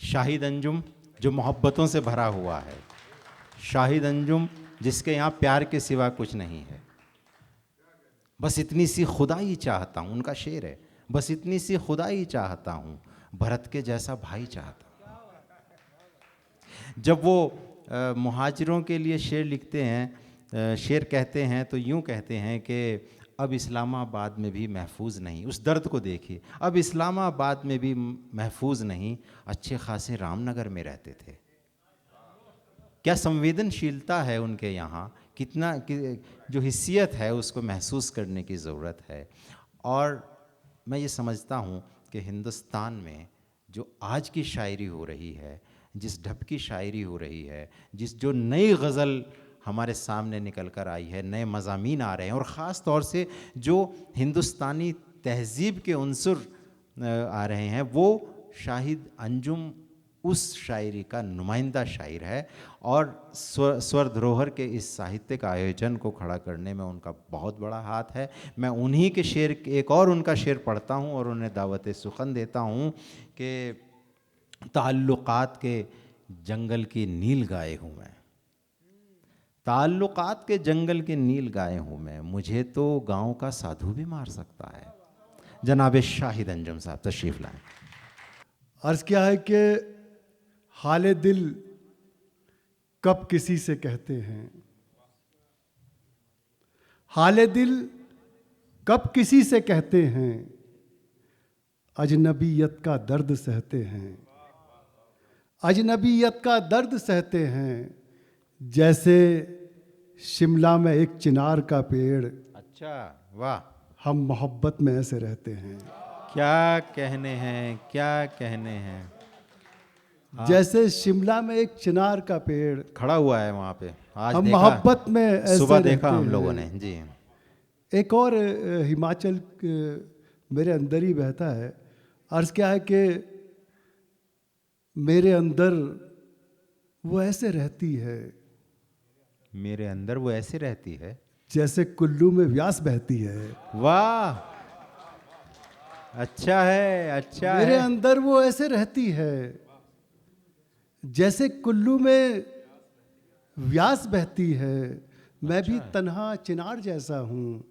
शाहिद अंजुम जो मोहब्बतों से भरा हुआ है, शाहिद अंजुम जिसके यहाँ प्यार के सिवा कुछ नहीं है। बस इतनी सी खुदा ही चाहता हूँ, उनका शेर है, बस इतनी सी खुदा ही चाहता हूँ, भरत के जैसा भाई चाहता हूँ। जब वो मुहाजिरों के लिए शेर लिखते हैं, शेर कहते हैं तो यूँ कहते हैं कि अब इस्लामाबाद में भी महफूज नहीं, उस दर्द को देखिए, अब इस्लामाबाद में भी महफूज नहीं, अच्छे खासे रामनगर में रहते थे। क्या संवेदनशीलता है उनके यहाँ, कितना जो हिस्सियत है उसको महसूस करने की ज़रूरत है। और मैं ये समझता हूँ कि हिंदुस्तान में जो आज की शायरी हो रही है, जिस ढब की शायरी हो रही है, जो नई गज़ल हमारे सामने निकल कर आई है, नए मज़ामीन आ रहे हैं, और ख़ास तौर से जो हिंदुस्तानी तहज़ीब के उन्सुर आ रहे हैं, वो शाहिद अंजुम उस शायरी का नुमाइंदा शायर है। और स्वर धरोहर के इस साहित्यिक आयोजन को खड़ा करने में उनका बहुत बड़ा हाथ है। मैं उन्हीं के शेर, एक और उनका शेर पढ़ता हूँ और उन्हें दावत सुखन देता हूँ कि ताल्लुकात के जंगल की नील गाए हूँ मैं, ताल्लुकात के जंगल के नील गाए हूँ मैं, मुझे तो गाँव का साधु भी मार सकता है। जनाब शाहिद अंजुम साहब तशरीफ़ लाएं। अर्ज़ क्या है कि हाले दिल कब किसी से कहते हैं, हाले दिल कब किसी से कहते हैं, अजनबीयत का दर्द सहते हैं, अजनबीयत का दर्द सहते हैं, जैसे शिमला में एक चिनार का पेड़। अच्छा, वाह, हम मोहब्बत में ऐसे रहते हैं। क्या कहने हैं, क्या कहने हैं। जैसे शिमला में एक चिनार का पेड़ खड़ा हुआ है वहाँ पे, आज हम देखा, मोहब्बत में ऐसे सुबह रहते देखा हम हैं। लोगों ने जी। एक और हिमाचल मेरे अंदर ही बहता है। अर्ज़ क्या है कि मेरे अंदर वो ऐसे रहती है, मेरे अंदर वो ऐसे रहती है जैसे कुल्लू में व्यास बहती है। वाह, अच्छा है, अच्छा मेरे है। अंदर वो ऐसे रहती है जैसे कुल्लू में व्यास बहती है। मैं अच्छा भी है। तन्हा चिनार जैसा हूँ,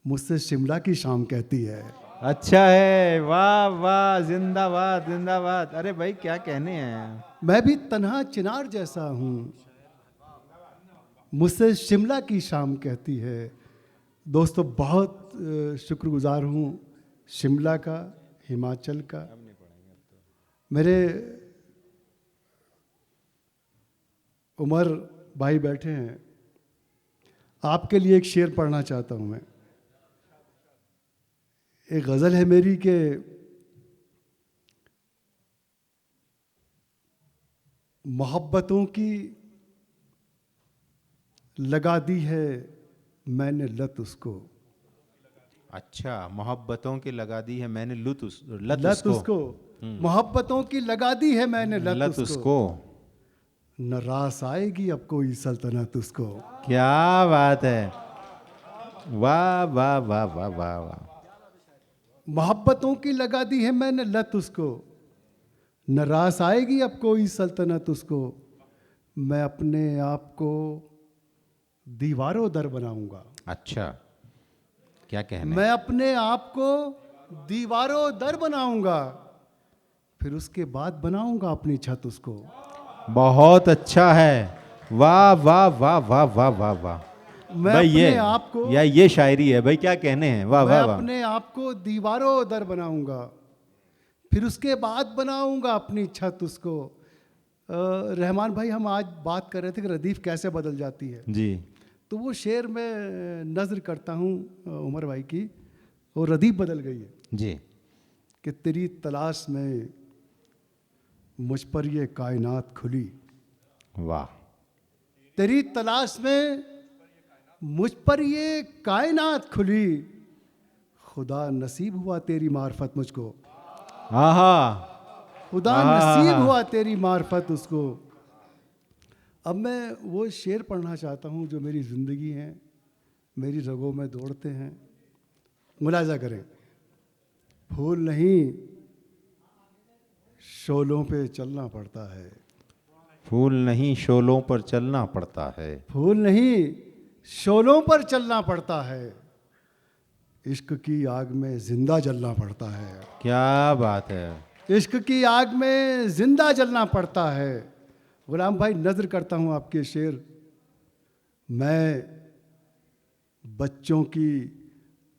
मुझसे शिमला की शाम कहती है। अच्छा है, वाह वाह, जिंदाबाद जिंदाबाद। अरे भाई क्या कहने हैं। मैं भी तन्हा चिनार जैसा हूँ, मुझसे शिमला की शाम कहती है। दोस्तों, बहुत शुक्रगुजार हूँ शिमला का, हिमाचल का। मेरे उमर भाई बैठे हैं, आपके लिए एक शेर पढ़ना चाहता हूँ मैं। एक गज़ल है मेरी कि मोहब्बतों की लगा दी है मैंने लत उसको। अच्छा, मोहब्बतों की लगा दी है मैंने लत लत उसको मोहब्बतों की लगा दी है मैंने लत उसको। न रास आएगी अब कोई सल्तनत उसको। क्या बात है, वाह वाह वाह वाह वाह वाह। मोहब्बतों की लगा दी है मैंने लत उसको, न रास आएगी अब कोई सल्तनत उसको। मैं अपने आप को दीवारों दर बनाऊंगा। अच्छा, क्या कहने। मैं अपने आप को दीवारों दर बनाऊंगा, फिर उसके बाद बनाऊंगा अपनी छत उसको। बहुत अच्छा है, वाह वाह वाह वाह वाह वाह वाह। मैं भाई अपने आप को, ये शायरी है भाई, क्या कहने हैं, वाह मैं वाह वाह। अपने आप को दीवारों दर बनाऊंगा, फिर उसके बाद बनाऊंगा अपनी छत उसको। रहमान भाई, हम आज बात कर रहे थे कि रदीफ कैसे बदल जाती है। जी तो वो शेर में नज़र करता हूँ उमर भाई की, वो रदीफ बदल गई है जी। कि तेरी तलाश में मुझ पर ये कायनात खुली। वाह, तेरी तलाश में मुझ पर ये कायनात खुली, खुदा नसीब हुआ तेरी मार्फत मुझको। आहा, खुदा नसीब हुआ तेरी मार्फत उसको। अब मैं वो शेर पढ़ना चाहता हूँ जो मेरी ज़िंदगी है, मेरी रगों में दौड़ते हैं। मुलाजा करें। फूल नहीं शोलों पे चलना पड़ता है। फूल नहीं शोलों पर चलना पड़ता है। फूल नहीं शोलों पर चलना पड़ता है। इश्क की आग में जिंदा जलना पड़ता है। क्या बात है। इश्क की आग में जिंदा जलना पड़ता है। गुलाम भाई, नज़र करता हूँ आपके शेर। मैं बच्चों की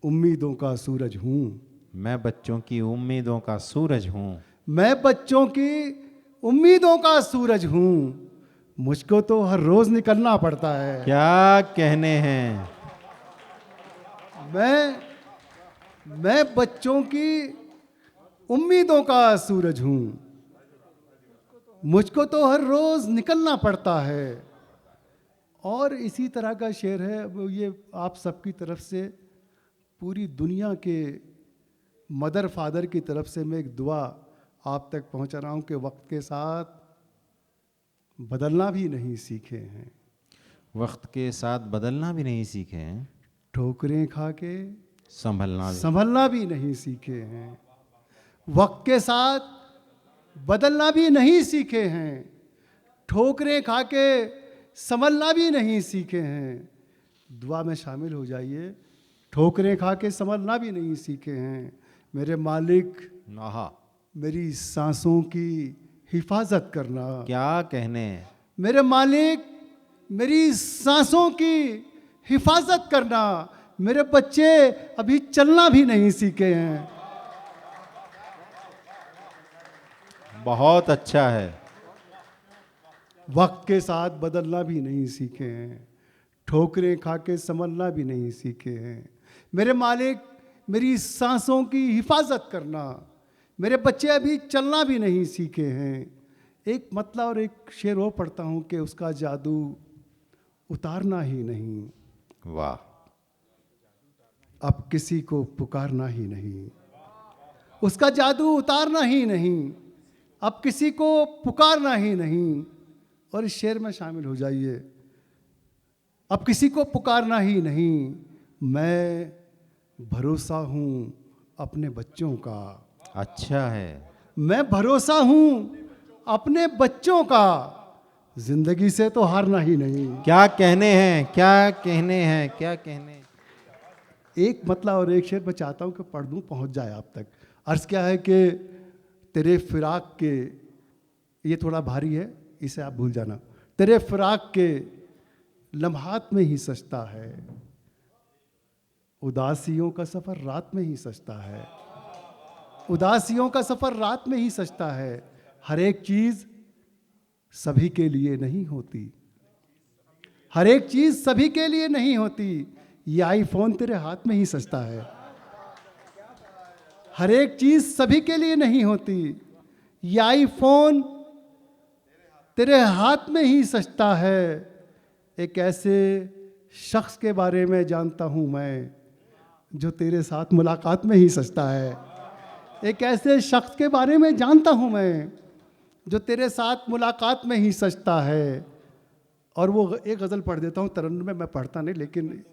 उम्मीदों का सूरज हूँ। मैं बच्चों की उम्मीदों का सूरज हूँ। मैं बच्चों की उम्मीदों का सूरज हूँ। मुझको तो हर रोज निकलना पड़ता है। क्या कहने हैं। मैं बच्चों की उम्मीदों का सूरज हूँ। मुझको तो हर रोज निकलना पड़ता है। और इसी तरह का शेर है, वो ये आप सबकी तरफ से, पूरी दुनिया के मदर फादर की तरफ से मैं एक दुआ आप तक पहुंचा रहा हूं कि वक्त के साथ बदलना भी नहीं सीखे हैं। वक्त के साथ बदलना भी नहीं सीखे हैं। ठोकरें खा के संभलना संभलना भी नहीं सीखे हैं। वक्त के साथ बदलना भी नहीं सीखे हैं। ठोकरें खा के संभलना भी नहीं सीखे हैं। दुआ में शामिल हो जाइए। ठोकरें खा के संभलना भी नहीं सीखे हैं। मेरे मालिक, आहा, मेरी सांसों की हिफाजत करना। क्या कहने हैं। मेरे मालिक, मेरी सांसों की हिफाजत करना। मेरे बच्चे अभी चलना भी नहीं सीखे हैं। बहुत अच्छा है। वक्त के साथ बदलना भी नहीं सीखे हैं। ठोकरें खा के संभलना भी नहीं सीखे हैं। मेरे मालिक, मेरी सांसों की हिफाजत करना। मेरे बच्चे अभी चलना भी नहीं सीखे हैं। एक मतलब और एक शेर और पढ़ता हूँ कि उसका जादू उतारना ही नहीं। वाह। अब किसी को पुकारना ही नहीं। उसका जादू उतारना ही नहीं। अब किसी को पुकारना ही नहीं। और इस शेर में शामिल हो जाइए। अब किसी को पुकारना ही नहीं। मैं भरोसा हूँ अपने बच्चों का। अच्छा है। मैं भरोसा हूँ अपने बच्चों का। जिंदगी से तो हारना ही नहीं। क्या कहने हैं, क्या कहने हैं, क्या कहने। एक मतलब और एक शेर मैं चाहता हूँ कि पढ़ दूँ, पहुँच जाए आप तक। अर्ज़ क्या है कि तेरे फिराक के, ये थोड़ा भारी है, इसे आप भूल जाना। तेरे फिराक के लम्हात में ही सजता है। उदासियों का सफ़र रात में ही सजता है। उदासियों का सफ़र रात में ही सजता है। हर एक चीज़ सभी के लिए नहीं होती। हर एक चीज़ सभी के लिए नहीं होती। ये आईफोन तेरे हाथ में ही सजता है। हर एक चीज़ सभी के लिए नहीं होती। ये आईफोन तेरे हाथ में ही सजता है। एक ऐसे शख्स के बारे में जानता हूँ मैं जो तेरे साथ मुलाकात में ही सजता है। एक ऐसे शख्स के बारे में जानता हूँ मैं जो तेरे साथ मुलाकात में ही सजता है। और वो एक गज़ल पढ़ देता हूँ। तरन्नुम में मैं पढ़ता नहीं, लेकिन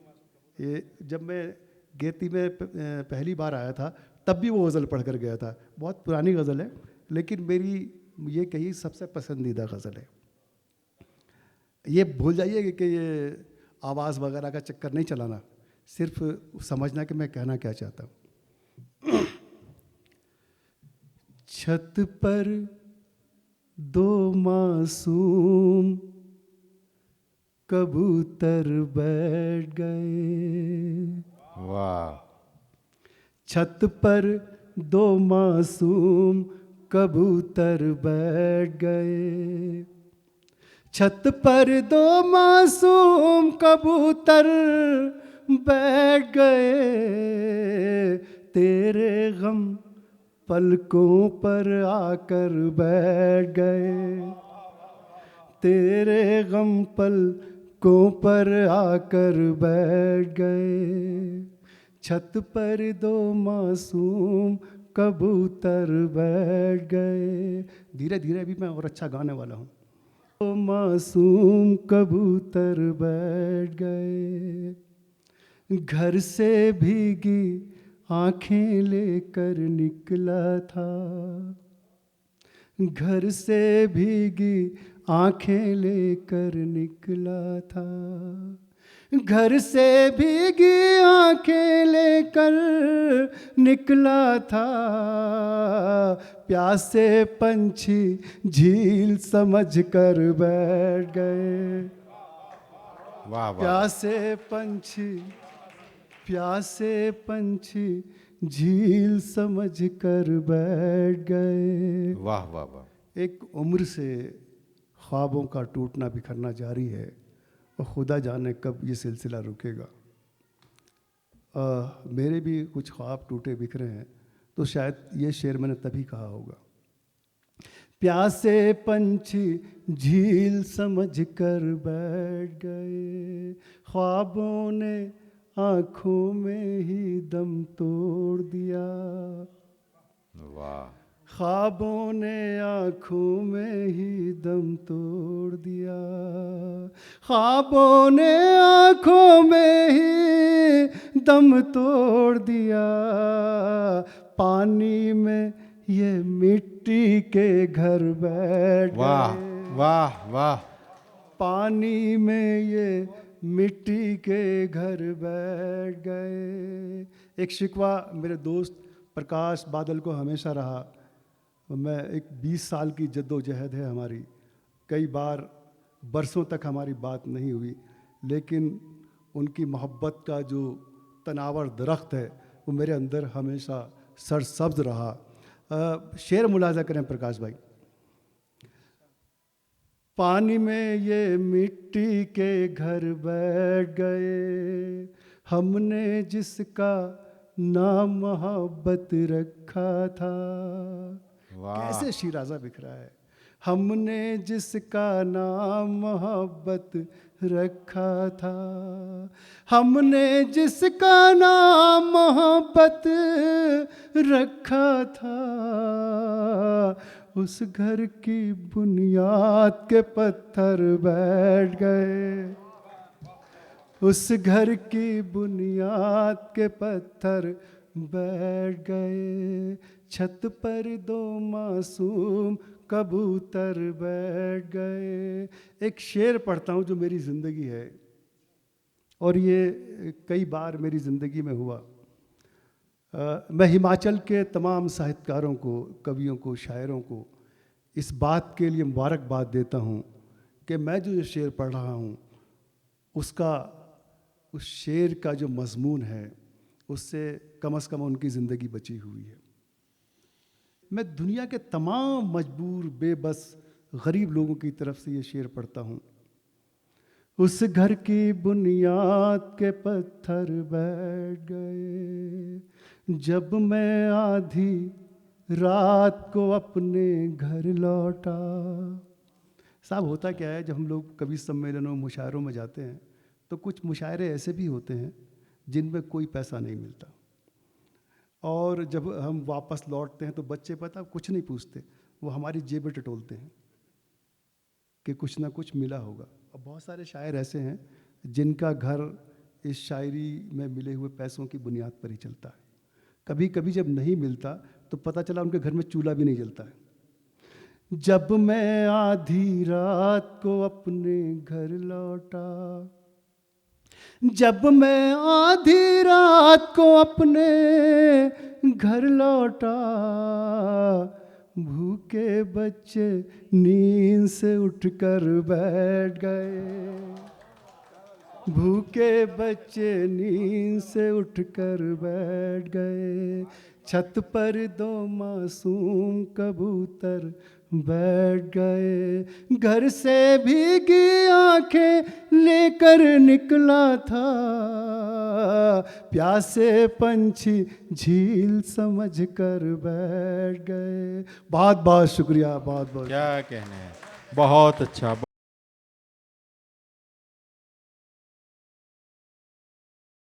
ये जब मैं गेती में पहली बार आया था तब भी वो गज़ल पढ़ कर गया था। बहुत पुरानी गज़ल है, लेकिन मेरी ये कही सबसे पसंदीदा गज़ल है। ये भूल जाइए कि ये आवाज़ वगैरह का चक्कर नहीं चलाना, सिर्फ समझना कि मैं कहना क्या चाहता हूँ। छत पर दो मासूम कबूतर बैठ गए। वाह। छत पर दो मासूम कबूतर बैठ गए। छत पर दो मासूम कबूतर बैठ गए। तेरे गम पलकों पर आकर बैठ गए। तेरे गम पलकों पर आकर बैठ गए। छत पर दो मासूम कबूतर बैठ गए। धीरे धीरे भी मैं और अच्छा गाने वाला हूँ। दो मासूम कबूतर बैठ गए। घर से भीगी आंखें लेकर निकला था। घर से भीगी आंखें लेकर निकला था, घर से भीगी आंखें लेकर निकला था, प्यासे पंछी झील समझ कर बैठ गए। वाह वाह प्यासे पंछी झील समझ कर बैठ गए। वाह वाह वाह। एक उम्र से ख्वाबों का टूटना बिखरना जारी है और खुदा जाने कब ये सिलसिला रुकेगा। मेरे भी कुछ ख्वाब टूटे बिखरे हैं, तो शायद ये शेर मैंने तभी कहा होगा। प्यासे पंछी झील समझ कर बैठ गए, ख्वाबों ने आँखों में ही दम तोड़ दिया। वाह। ख्वाबों ने आँखों में ही दम तोड़ दिया, ख्वाबों ने आँखों में ही दम तोड़ दिया। पानी में ये मिट्टी के घर बैठ गए। वाह वाह वाह। पानी में ये मिट्टी के घर बैठ गए। एक शिकवा मेरे दोस्त प्रकाश बादल को हमेशा रहा। मैं एक 20 साल की जद्दोजहद है हमारी, कई बार बरसों तक हमारी बात नहीं हुई, लेकिन उनकी मोहब्बत का जो तनावर दरख्त है वो मेरे अंदर हमेशा सरसब्ज रहा। शेर मुलाजा करें प्रकाश भाई। पानी में ये मिट्टी के घर बैठ गए, हमने जिसका नाम मोहब्बत रखा था। कैसे शिराजा बिखरा है। हमने जिसका नाम मोहब्बत रखा था, हमने जिसका नाम मोहब्बत रखा था, उस घर की बुनियाद के पत्थर बैठ गए। उस घर की बुनियाद के पत्थर बैठ गए। छत पर दो मासूम कबूतर बैठ गए। एक शेर पढ़ता हूँ जो मेरी ज़िंदगी है, और ये कई बार मेरी ज़िंदगी में हुआ। मैं हिमाचल के तमाम साहित्यकारों को, कवियों को, शायरों को इस बात के लिए मुबारकबाद देता हूँ कि मैं जो शेर पढ़ रहा हूँ उस शेर का जो मज़मून है उससे कम से कम उनकी ज़िंदगी बची हुई है। मैं दुनिया के तमाम मजबूर, बेबस, गरीब लोगों की तरफ से ये शेर पढ़ता हूँ। उस घर की बुनियाद के पत्थर बैठ गए, जब मैं आधी रात को अपने घर लौटा। साहब होता क्या है, जब हम लोग कवि सम्मेलनों, मुशायरों में जाते हैं तो कुछ मुशायरे ऐसे भी होते हैं जिनमें कोई पैसा नहीं मिलता, और जब हम वापस लौटते हैं तो बच्चे पता कुछ नहीं पूछते, वो हमारी जेबें टटोलते हैं कि कुछ ना कुछ मिला होगा। और बहुत सारे शायर ऐसे हैं जिनका घर इस शायरी में मिले हुए पैसों की बुनियाद पर ही चलता है। कभी कभी जब नहीं मिलता तो पता चला उनके घर में चूल्हा भी नहीं जलता है। जब मैं आधी रात को अपने घर लौटा, जब मैं आधी रात को अपने घर लौटा, भूखे बच्चे नींद से उठकर बैठ गए। भूखे बच्चे नींद से उठकर बैठ गए। छत पर दो मासूम कबूतर बैठ गए। घर से भीगी आंखें लेकर निकला था, प्यासे पंछी झील समझ कर बैठ गए। बहुत बहुत शुक्रिया, बहुत बहुत। क्या कहने हैं, बहुत अच्छा।